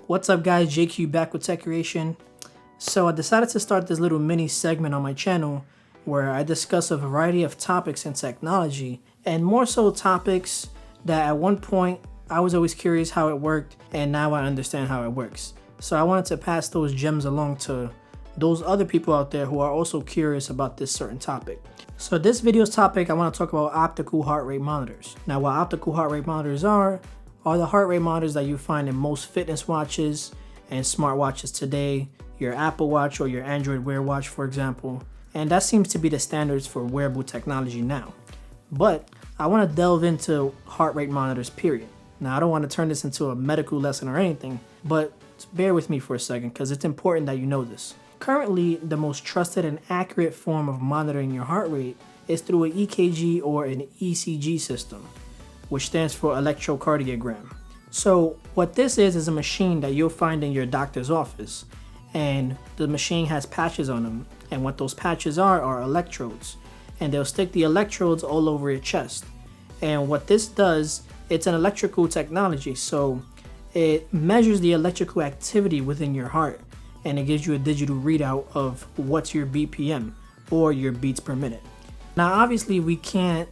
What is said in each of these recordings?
What's up guys, JQ back with Tech Creation. So I decided to start this little mini segment on my channel where I discuss a variety of topics in technology, and more so topics that at one point I was always curious how it worked, and now I understand how it works. So I wanted to pass those gems along to those other people out there who are also curious about this certain topic. So this video's topic, I want to talk about optical heart rate monitors. Now what optical heart rate monitors are the heart rate monitors that you find in most fitness watches and smartwatches today, your Apple Watch or your Android Wear Watch for example, and that seems to be the standards for wearable technology now. But I want to delve into heart rate monitors period. Now I don't want to turn this into a medical lesson or anything, but bear with me for a second because it's important that you know this. Currently, the most trusted and accurate form of monitoring your heart rate is through an EKG or an ECG system, which stands for electrocardiogram. So what this is a machine that you'll find in your doctor's office, and the machine has patches on them, and what those patches are electrodes, and they'll stick the electrodes all over your chest. And what this does, it's an electrical technology, so it measures the electrical activity within your heart, and it gives you a digital readout of what's your BPM or your beats per minute. Now obviously we can't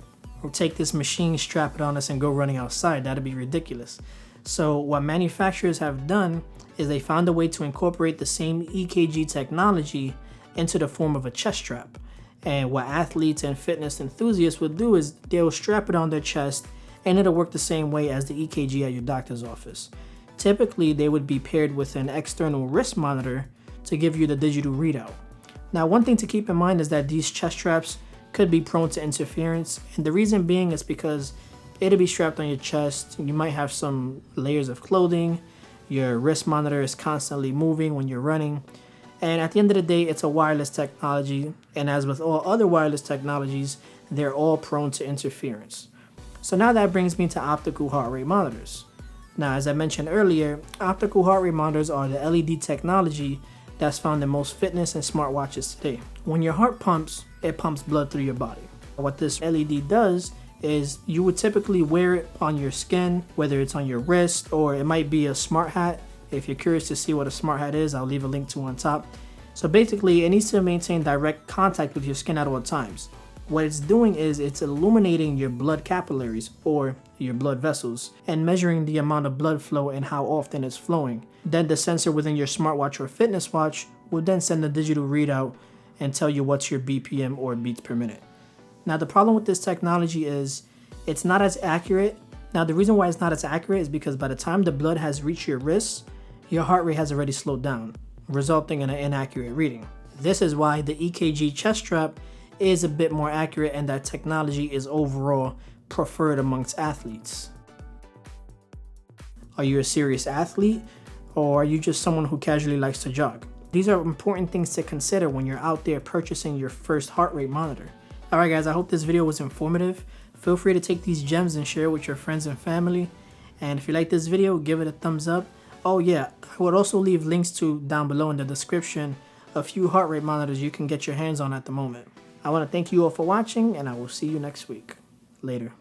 take this machine, strap it on us and go running outside. That'd be ridiculous. So what manufacturers have done is they found a way to incorporate the same EKG technology into the form of a chest strap. And what athletes and fitness enthusiasts would do is they'll strap it on their chest, and it'll work the same way as the EKG at your doctor's office. Typically they would be paired with an external wrist monitor to give you the digital readout. Now one thing to keep in mind is that these chest straps could be prone to interference, and the reason being is because it'll be strapped on your chest, you might have some layers of clothing, your wrist monitor is constantly moving when you're running, and at the end of the day it's a wireless technology, and as with all other wireless technologies, they're all prone to interference. So now that brings me to optical heart rate monitors. Now as I mentioned earlier, optical heart rate monitors are the LED technology that's found in most fitness and smartwatches today. When your heart pumps, it pumps blood through your body. What this LED does is you would typically wear it on your skin, whether it's on your wrist or it might be a smart hat. If you're curious to see what a smart hat is, I'll leave a link to on top. So basically it needs to maintain direct contact with your skin at all times. What it's doing is it's illuminating your blood capillaries or your blood vessels and measuring the amount of blood flow and how often it's flowing. Then the sensor within your smartwatch or fitness watch will then send a digital readout and tell you what's your BPM or beats per minute. Now the problem with this technology is it's not as accurate. Now the reason why it's not as accurate is because by the time the blood has reached your wrists, your heart rate has already slowed down, resulting in an inaccurate reading. This is why the EKG chest strap is a bit more accurate, and that technology is overall preferred amongst athletes. Are you a serious athlete, or are you just someone who casually likes to jog? These are important things to consider when you're out there purchasing your first heart rate monitor. Alright guys, I hope this video was informative. Feel free to take these gems and share it with your friends and family. And if you like this video, give it a thumbs up. Oh yeah, I would also leave links to down below in the description a few heart rate monitors you can get your hands on at the moment. I want to thank you all for watching, and I will see you next week. Later.